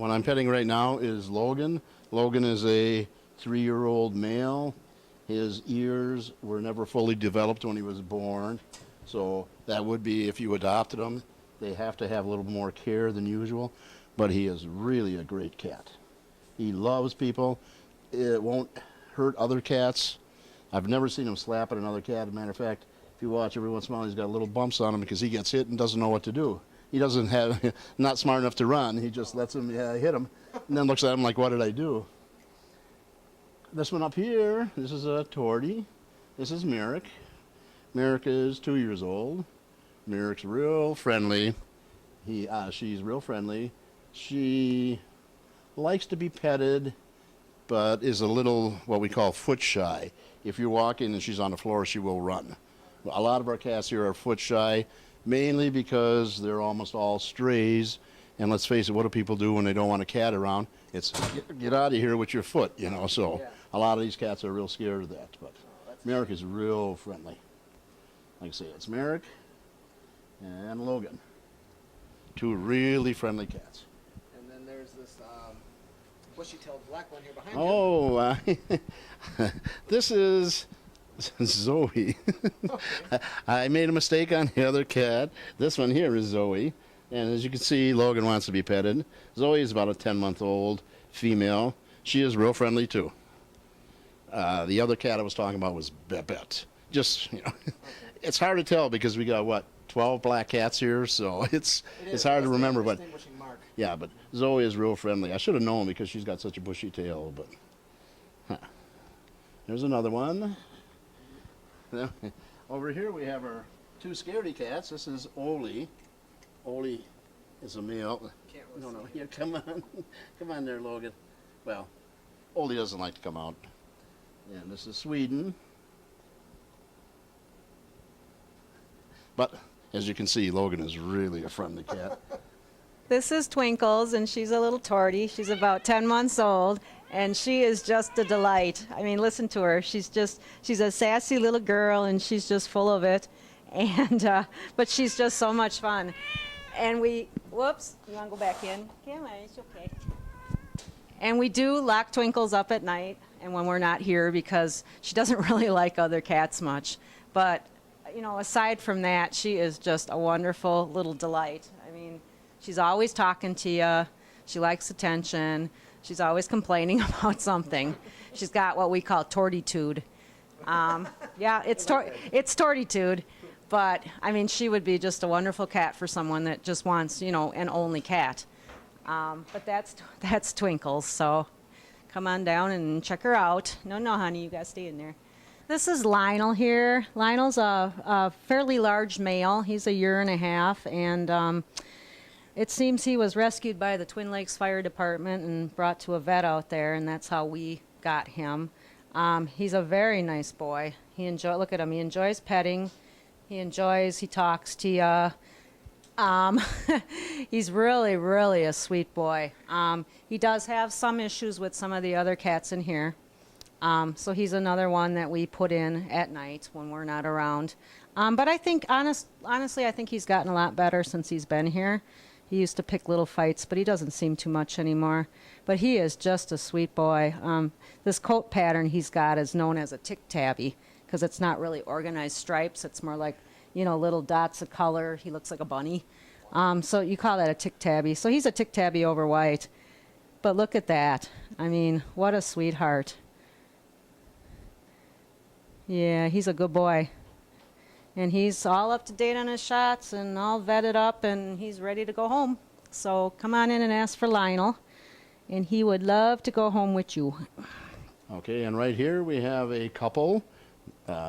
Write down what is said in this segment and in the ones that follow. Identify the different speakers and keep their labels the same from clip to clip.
Speaker 1: What I'm petting right now is Logan. Logan is a 3-year-old male. His ears were never fully developed when he was born. So that would be if you adopted him. They have to have a little more care than usual. But he is really a great cat. He loves people. It won't hurt other cats. I've never seen him slap at another cat. As a matter of fact, if you watch every once in a while, he's got little bumps on him because he gets hit and doesn't know what to do. He doesn't have, not smart enough to run. He just lets him hit him and then looks at him like, what did I do? This one up here, this is a Tortie. This is Merrick. Merrick is 2 years old. Merrick's real friendly. She's real friendly. She likes to be petted, but is a little what we call foot shy. If you're walking and she's on the floor, she will run. A lot of our cats here are foot shy, mainly because they're almost all strays. And let's face it, what do people do when they don't want a cat around? It's get out of here with your foot, you know. So yeah. A lot of these cats are real scared of that. But Merrick is real friendly. Like I say, it's Merrick and Logan. Two really friendly cats.
Speaker 2: And then there's this bushy-tailed black one here behind
Speaker 1: you. Oh, this is Zoe. Okay. I made a mistake on the other cat. This one here is Zoe. And as you can see, Logan wants to be petted. Zoe is about a 10-month-old female. She is real friendly, too. The other cat I was talking about was Bebet. Just, you know, okay. It's hard to tell because we got, what, 12 black cats here, so it's hard to remember. But yeah, but Zoe is real friendly. I should have known because she's got such a bushy tail. But there's another one. Over here we have our two scaredy cats. This is Oli. Oli is a male. No, here, come on. Come on there, Logan. Well, Oli doesn't like to come out. And this is Sweden. But as you can see, Logan is really a friendly cat.
Speaker 3: This is Twinkles, and she's a little Tortie. She's about 10 months old, and she is just a delight. I mean, listen to her. She's a sassy little girl, and she's just full of it. And but she's just so much fun. And whoops, you want to go back in? Come on, it's okay. And we do lock Twinkles up at night, and when we're not here, because she doesn't really like other cats much. But you know, aside from that, she is just a wonderful little delight. I mean, she's always talking to you. She likes attention. She's always complaining about something. She's got what we call tortitude. Yeah, it's tortitude. But, I mean, she would be just a wonderful cat for someone that just wants, you know, an only cat. But that's Twinkles, so come on down and check her out. No, honey, you got to stay in there. This is Lionel here. Lionel's a fairly large male. He's a year and a half, and it seems he was rescued by the Twin Lakes Fire Department and brought to a vet out there, and that's how we got him. He's a very nice boy. Look at him. He enjoys petting. He talks to you. He's really, really a sweet boy. He does have some issues with some of the other cats in here. So he's another one that we put in at night when we're not around. But I think, honestly, I think he's gotten a lot better since he's been here. He used to pick little fights, but he doesn't seem too much anymore. But he is just a sweet boy. This coat pattern he's got is known as a tick tabby because it's not really organized stripes. It's more like, you know, little dots of color. He looks like a bunny. So you call that a tick tabby. So he's a tick tabby over white. But look at that. I mean, what a sweetheart. Yeah, he's a good boy. And he's all up to date on his shots and all vetted up, and he's ready to go home. So come on in and ask for Lionel, and he would love to go home with you.
Speaker 1: Okay, and right here we have a couple,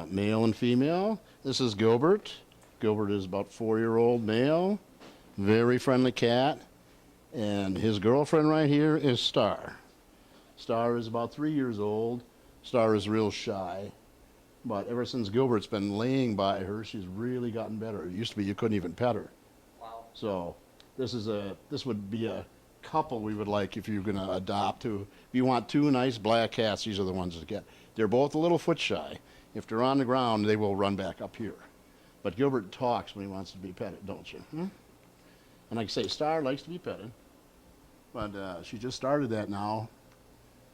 Speaker 1: male and female. This is Gilbert. Gilbert is about 4-year-old male, very friendly cat. And his girlfriend right here is Star. Star is about 3 years old. Star is real shy. But ever since Gilbert's been laying by her, she's really gotten better. It used to be you couldn't even pet her.
Speaker 2: Wow.
Speaker 1: So this would be a couple we would like if you're going to adopt. If you want two nice black cats, these are the ones to get. They're both a little foot shy. If they're on the ground, they will run back up here. But Gilbert talks when he wants to be petted, don't you? Hmm? And like I say, Star likes to be petted. But she just started that now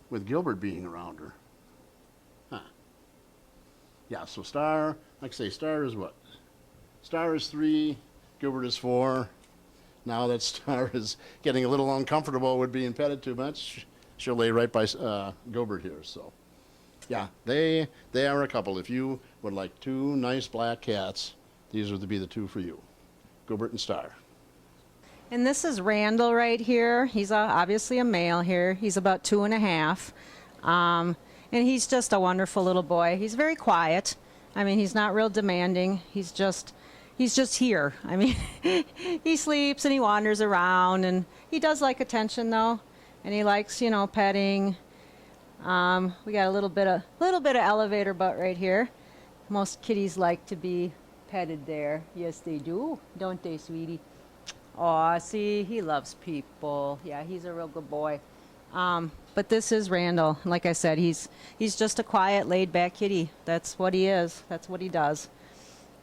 Speaker 1: with Gilbert being around her. Huh. Yeah, so Star, like I say, Star is what? Star is 3, Gilbert is 4. Now that Star is getting a little uncomfortable with being petted too much, she'll lay right by Gilbert here. So, yeah, they are a couple. If you would like 2 nice black cats, these would be the 2 for you, Gilbert and Star.
Speaker 3: And this is Randall right here. He's obviously a male here. He's about 2.5. And he's just a wonderful little boy. He's very quiet. I mean, he's not real demanding. He's just here. I mean, he sleeps and he wanders around, and he does like attention though, and he likes, you know, petting. We got a little bit of elevator butt right here. Most kitties like to be petted there. Yes, they do, don't they, sweetie? Aw, see, he loves people. Yeah, he's a real good boy. But this is Randall. Like I said, he's just a quiet, laid-back kitty. That's what he is. That's what he does.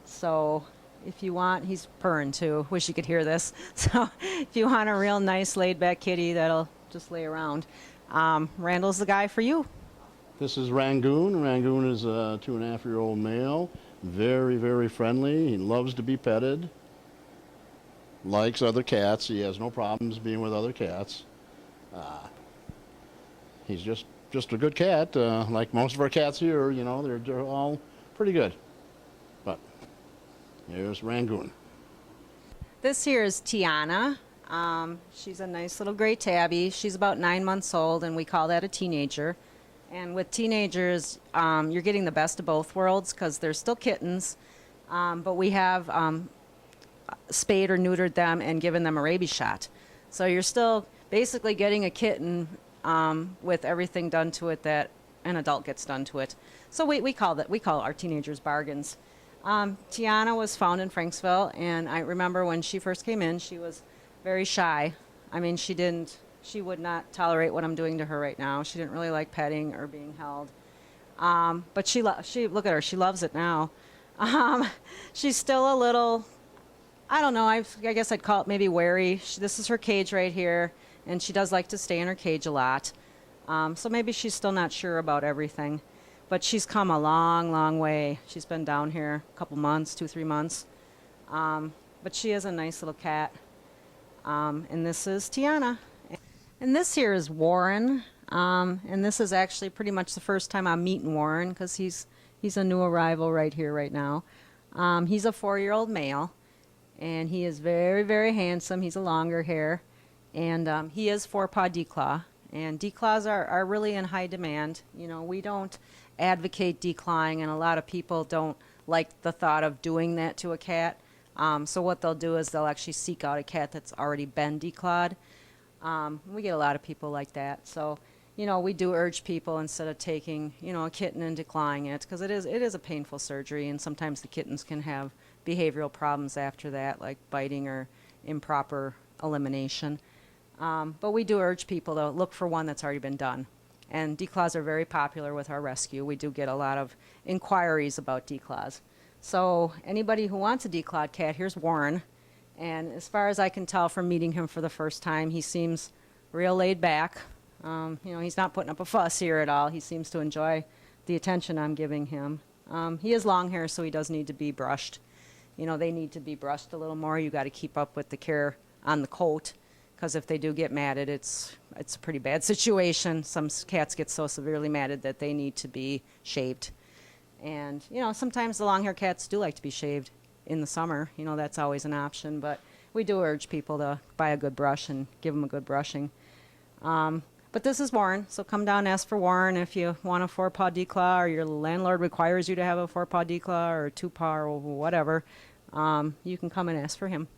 Speaker 3: So if you want, he's purring too. Wish you could hear this. So if you want a real nice, laid-back kitty that'll just lay around, Randall's the guy for you.
Speaker 1: This is Rangoon. Rangoon is a 2.5-year-old male. Very, very friendly. He loves to be petted. Likes other cats. He has no problems being with other cats. He's just a good cat. Like most of our cats here, you know, they're all pretty good. But here's Rangoon.
Speaker 3: This here is Tiana. She's a nice little gray tabby. She's about 9 months old, and we call that a teenager. And with teenagers, you're getting the best of both worlds because they're still kittens, but we have spayed or neutered them and given them a rabies shot. So you're still basically getting a kitten with everything done to it that an adult gets done to it. So we call our teenagers bargains. Tiana was found in Franksville, and I remember when she first came in, she was very shy. I mean, she would not tolerate what I'm doing to her right now. She didn't really like petting or being held. But she look at her, she loves it now. She's still a little, I don't know, I guess I'd call it maybe wary. This is her cage right here, and she does like to stay in her cage a lot. So maybe she's still not sure about everything. But she's come a long, long way. She's been down here a couple months, 2-3 months. But she is a nice little cat. And this is Tiana. And this here is Warren. And this is actually pretty much the first time I'm meeting Warren because he's a new arrival right here, right now. He's a 4-year-old male. And he is very, very handsome. He's a longer hair. And he is 4-paw declaw. And declaws are really in high demand. You know, we don't advocate declawing, and a lot of people don't like the thought of doing that to a cat. So what they'll do is they'll actually seek out a cat that's already been declawed. We get a lot of people like that. So, you know, we do urge people instead of taking, you know, a kitten and declawing it, because it is a painful surgery, and sometimes the kittens can have behavioral problems after that, like biting or improper elimination. But we do urge people to look for one that's already been done. And declaws are very popular with our rescue. We do get a lot of inquiries about declaws. So anybody who wants a declawed cat, here's Warren. And as far as I can tell from meeting him for the first time, he seems real laid back. You know, he's not putting up a fuss here at all. He seems to enjoy the attention I'm giving him. He has long hair, so he does need to be brushed. You know, they need to be brushed a little more. You got to keep up with the care on the coat, because if they do get matted, it's a pretty bad situation. Some cats get so severely matted that they need to be shaved. And, you know, sometimes the long-haired cats do like to be shaved in the summer. You know, that's always an option. But we do urge people to buy a good brush and give them a good brushing. But this is Warren, so come down and ask for Warren if you want a 4-paw declaw, or your landlord requires you to have a 4-paw declaw or a 2-paw or whatever. You can come and ask for him.